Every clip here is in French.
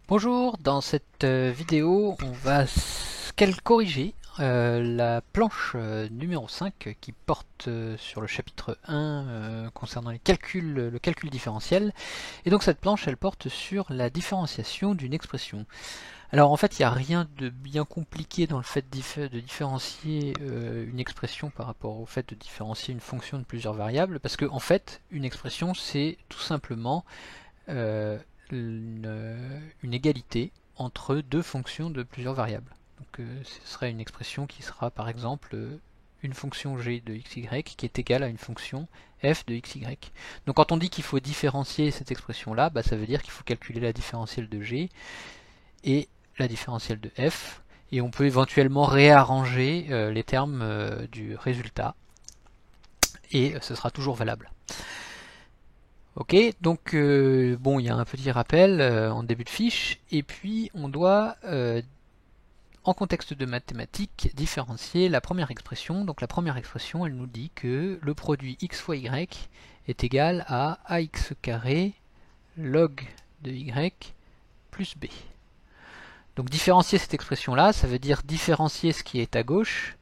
Bonjour, dans cette vidéo on va corriger la planche numéro 5 qui porte sur le chapitre 1 concernant le calcul différentiel. Et donc cette planche elle porte sur la différenciation d'une expression. Alors en fait il n'y a rien de bien compliqué dans le fait de différencier une expression par rapport au fait de différencier une fonction de plusieurs variables, parce que en fait une expression c'est tout simplement euh, une égalité entre deux fonctions de plusieurs variables. Donc ce serait une expression qui sera par exemple une fonction g de xy qui est égale à une fonction f de xy. Donc quand on dit qu'il faut différencier cette expression là, ça veut dire qu'il faut calculer la différentielle de g et la différentielle de f, et on peut éventuellement réarranger les termes du résultat, et ce sera toujours valable. Ok, donc bon, il y a un petit rappel en début de fiche, et puis on doit, en contexte de mathématiques, différencier la première expression. Donc la première expression, elle nous dit que le produit x fois y est égal à ax carré log de y plus b. Donc différencier cette expression-là, ça veut dire différencier ce qui est à gauche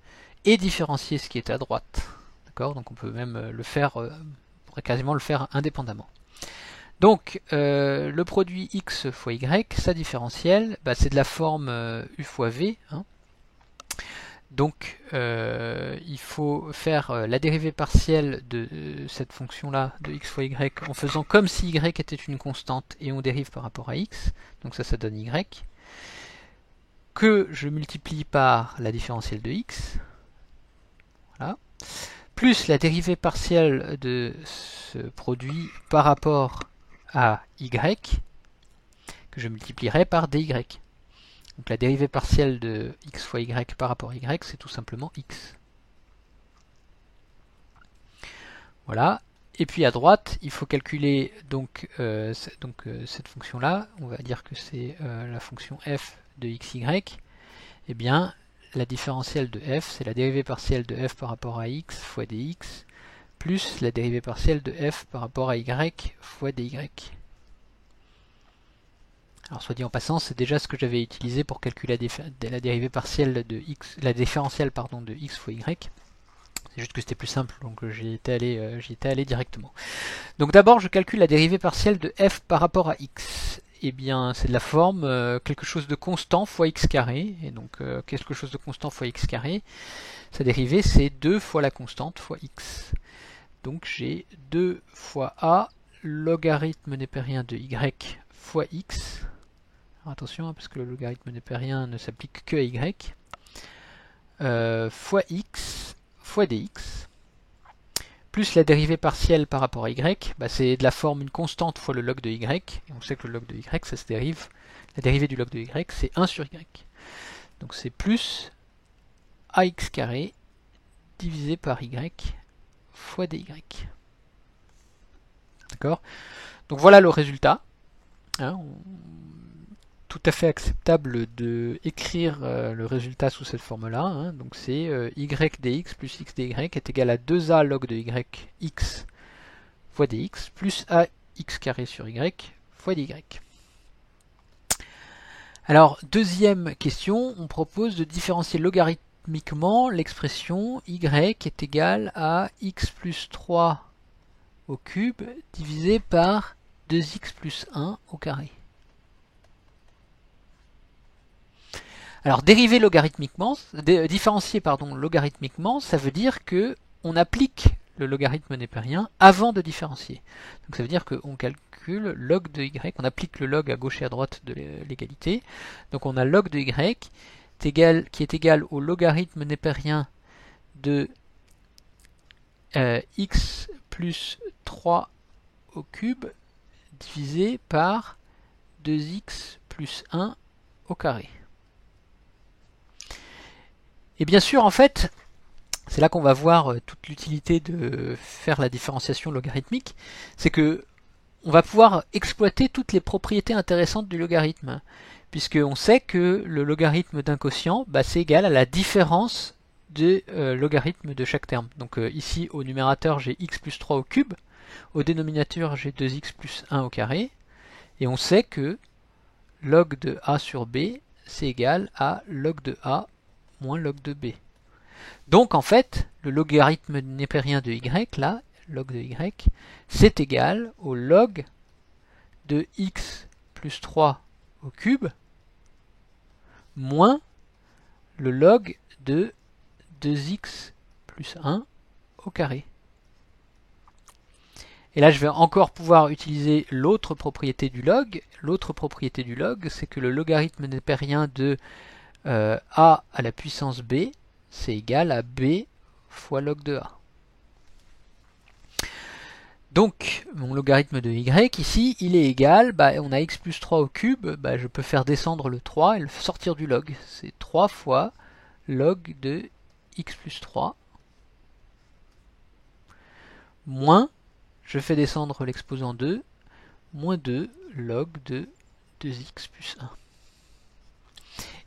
et différencier ce qui est à droite. D'accord ? Donc on peut même le faire, on pourrait quasiment le faire indépendamment. Donc le produit x fois y, sa différentielle, c'est de la forme u fois v. Hein. Donc il faut faire la dérivée partielle de cette fonction-là, de x fois y, en faisant comme si y était une constante et on dérive par rapport à x. Donc ça donne y, que je multiplie par la différentielle de x, voilà, plus la dérivée partielle de ce produit par rapport à y, que je multiplierai par dy. Donc la dérivée partielle de x fois y par rapport à y, c'est tout simplement x. Voilà. Et puis à droite, il faut calculer cette fonction-là. On va dire que c'est la fonction f de xy. Eh bien, la différentielle de f, c'est la dérivée partielle de f par rapport à x fois dx, plus la dérivée partielle de f par rapport à y fois dy. Alors soit dit en passant, c'est déjà ce que j'avais utilisé pour calculer la dérivée partielle de x, la différentielle pardon de x fois y. C'est juste que c'était plus simple, donc j'y étais allé directement. Donc d'abord, je calcule la dérivée partielle de f par rapport à x. Eh bien, c'est de la forme quelque chose de constant fois x carré. Et donc, quelque chose de constant fois x carré, sa dérivée, c'est 2 fois la constante fois x. Donc, j'ai 2 fois a logarithme népérien de y fois x. Alors, attention, parce que le logarithme népérien ne s'applique que à y. Fois x fois dx. Plus la dérivée partielle par rapport à y, c'est de la forme une constante fois le log de y, et on sait que le log de y, ça se dérive, la dérivée du log de y, c'est 1 sur y. Donc c'est plus ax carré divisé par y fois dy. D'accord ? Donc voilà le résultat. Hein, tout à fait acceptable de écrire le résultat sous cette forme-là. Hein. Donc c'est y dx plus x dy est égal à 2a log de y x fois dx plus ax carré sur y fois dy. Alors, deuxième question, on propose de différencier logarithmiquement l'expression y est égal à x plus 3 au cube divisé par 2x plus 1 au carré. Alors, différencier logarithmiquement, ça veut dire que on applique le logarithme népérien avant de différencier. Donc ça veut dire qu'on calcule log de y, on applique le log à gauche et à droite de l'égalité. Donc on a log de y qui est égal au logarithme népérien de x plus 3 au cube divisé par 2x plus 1 au carré. Et bien sûr, en fait, c'est là qu'on va voir toute l'utilité de faire la différenciation logarithmique, c'est que on va pouvoir exploiter toutes les propriétés intéressantes du logarithme, puisqu'on sait que le logarithme d'un quotient, c'est égal à la différence des logarithmes de chaque terme. Donc ici, au numérateur, j'ai x plus 3 au cube, au dénominateur, j'ai 2x plus 1 au carré, et on sait que log de A sur B, c'est égal à log de A moins log de B. Donc en fait, le logarithme népérien de y, là, log de y, c'est égal au log de x plus 3 au cube moins le log de 2x plus 1 au carré. Et là, je vais encore pouvoir utiliser l'autre propriété du log. L'autre propriété du log, c'est que le logarithme népérien de a à la puissance b, c'est égal à b fois log de a. Donc, mon logarithme de y, ici, il est égal, on a x plus 3 au cube, je peux faire descendre le 3 et le sortir du log. C'est 3 fois log de x plus 3, moins, je fais descendre l'exposant 2, moins 2 log de 2x plus 1.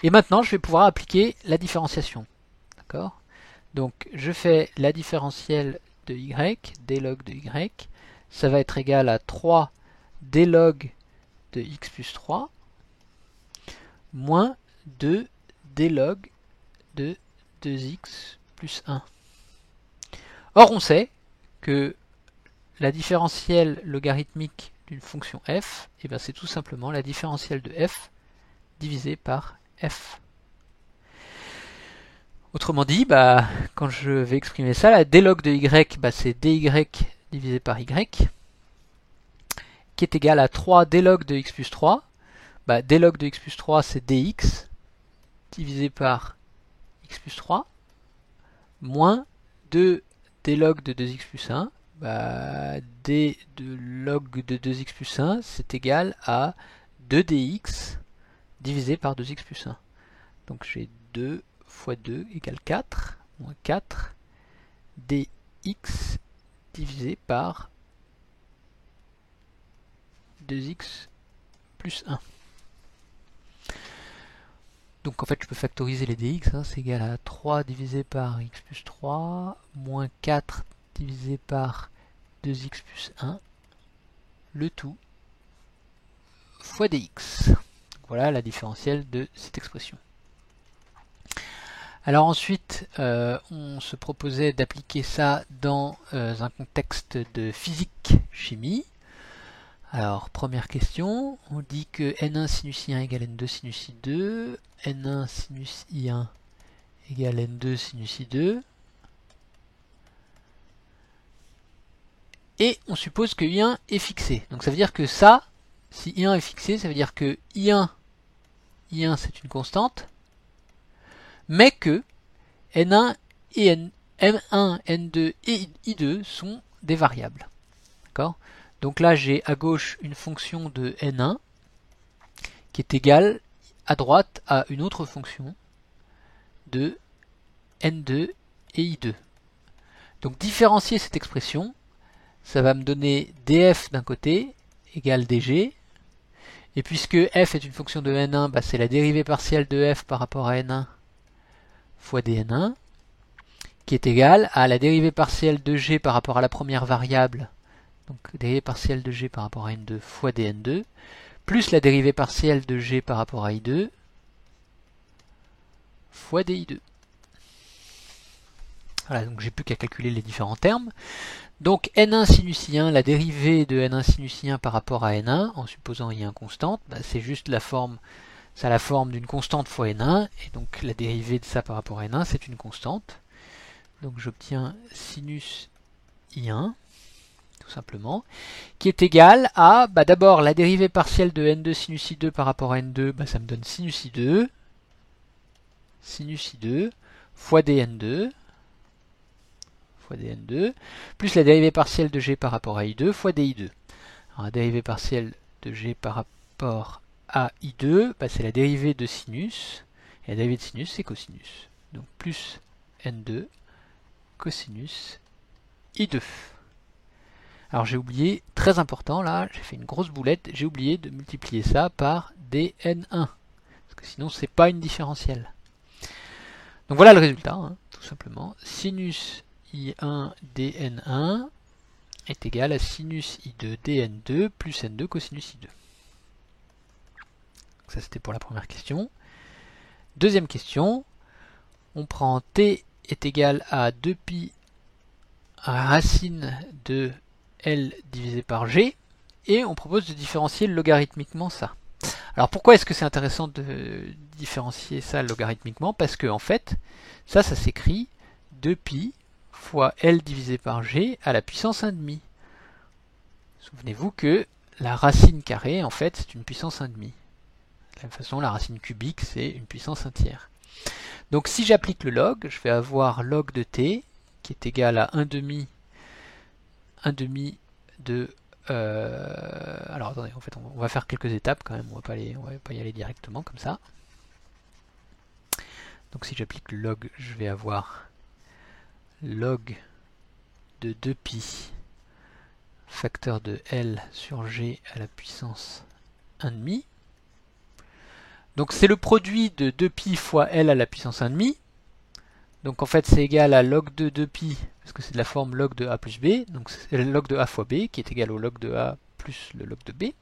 Et maintenant, je vais pouvoir appliquer la différenciation. D'accord? Donc, je fais la différentielle de y, d log de y, ça va être égal à 3 d log de x plus 3, moins 2 d log de 2x plus 1. Or, on sait que la différentielle logarithmique d'une fonction f, c'est tout simplement la différentielle de f divisé par f. Autrement dit, quand je vais exprimer ça, la d log de y, c'est dy divisé par y, qui est égal à 3 d log de x plus 3. D log de x plus 3, c'est dx divisé par x plus 3, moins 2 d log de 2x plus 1. D de log de 2x plus 1, c'est égal à 2dx divisé par 2x plus 1. Donc j'ai 2 fois 2 égale 4, moins 4 dx divisé par 2x plus 1. Donc en fait je peux factoriser les dx, c'est égal à 3 divisé par x plus 3, moins 4 divisé par 2x plus 1, le tout fois dx. Voilà la différentielle de cette expression. Alors ensuite, on se proposait d'appliquer ça dans un contexte de physique-chimie. Alors, première question, on dit que n1 sinus I1 égale n2 sinus I2, n1 sinus I1 égale n2 sinus I2, et on suppose que I1 est fixé. Donc ça veut dire que ça, si I1 est fixé, ça veut dire que I1 c'est une constante, mais que N1 et M1, N2 et I2 sont des variables. D'accord? Donc là, j'ai à gauche une fonction de N1 qui est égale à droite à une autre fonction de N2 et I2. Donc différencier cette expression, ça va me donner df d'un côté égale dg. Et puisque f est une fonction de N1, c'est la dérivée partielle de f par rapport à N1 fois dn1, qui est égale à la dérivée partielle de g par rapport à la première variable, donc dérivée partielle de g par rapport à n2 fois dn2, plus la dérivée partielle de g par rapport à i2 fois di2. Voilà, donc j'ai plus qu'à calculer les différents termes. Donc n1 sinus i1, la dérivée de n1 sinus i1 par rapport à n1, en supposant i1 constante, c'est juste la forme, ça a la forme d'une constante fois n1, et donc la dérivée de ça par rapport à n1, c'est une constante. Donc j'obtiens sinus i1, tout simplement, qui est égal à, d'abord la dérivée partielle de n2 sinus i2 par rapport à n2, ça me donne sinus i2, fois dn2, plus la dérivée partielle de g par rapport à i2 fois di2. Alors la dérivée partielle de g par rapport à i2, c'est la dérivée de sinus, et la dérivée de sinus c'est cosinus. Donc plus n2 cosinus i2. Alors j'ai oublié, très important là, j'ai fait une grosse boulette, j'ai oublié de multiplier ça par dn1, parce que sinon c'est pas une différentielle. Donc voilà le résultat, tout simplement. Sinus I1 dn1 est égal à sinus I2 dn2 plus n2 cosinus I2. Ça c'était pour la première question. Deuxième question, on prend t est égal à 2pi racine de L divisé par G, et on propose de différencier logarithmiquement ça. Alors pourquoi est-ce que c'est intéressant de différencier ça logarithmiquement? Parce que en fait, ça s'écrit 2pi fois L divisé par G à la puissance 1,5. Souvenez-vous que la racine carrée, en fait, c'est une puissance 1,5. De la même façon, la racine cubique, c'est une puissance 1 tiers. Donc si j'applique le log, je vais avoir log de t qui est égal à 1,5 de... alors attendez, en fait on va faire quelques étapes quand même, on va pas y aller directement comme ça. Donc si j'applique le log, je vais avoir log de 2pi facteur de L sur G à la puissance 1,5. Donc c'est le produit de 2pi fois L à la puissance 1,5. Donc en fait c'est égal à log de 2pi, parce que c'est de la forme log de a plus b, donc c'est le log de a fois b qui est égal au log de a plus le log de b.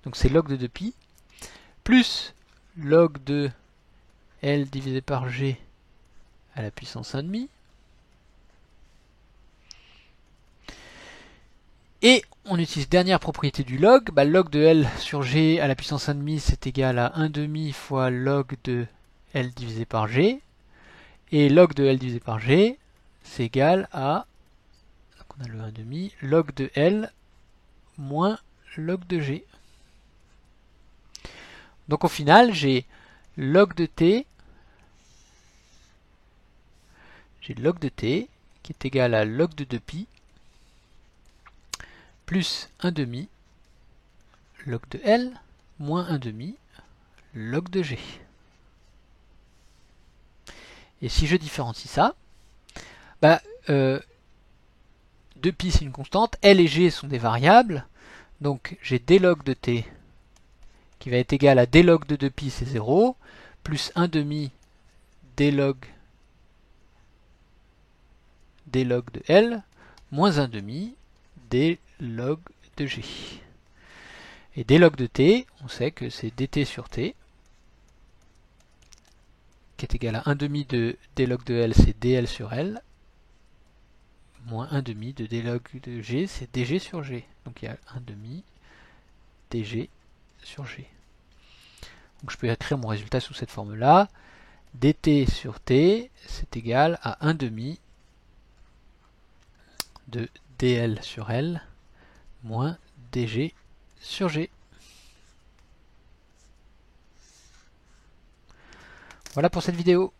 Donc c'est log de 2pi, plus log de L divisé par G à la puissance 1,5. Et on utilise dernière propriété du log, log de L sur G à la puissance 1,5 c'est égal à 1,5 fois log de L divisé par G. Et log de L divisé par G, c'est égal à, donc on a le 1,5, log de L moins log de G. Donc au final, j'ai log de t qui est égal à log de 2pi plus 1,5 log de L moins 1,5 log de G. Et si je différencie ça, 2pi c'est une constante, L et G sont des variables, donc j'ai d log de t qui va être égal à d log de 2pi, c'est 0, plus 1,5 d log de L, moins 1,5 d log de G. Et d log de t, on sait que c'est dt sur t, qui est égal à 1,5 de d log de L, c'est dl sur L, moins 1,5 de d log de G, c'est dg sur G. Donc il y a 1,5 dg sur G. Donc je peux écrire mon résultat sous cette forme-là. dt sur t, c'est égal à 1,5 de dl sur L, moins dg sur G. Voilà pour cette vidéo.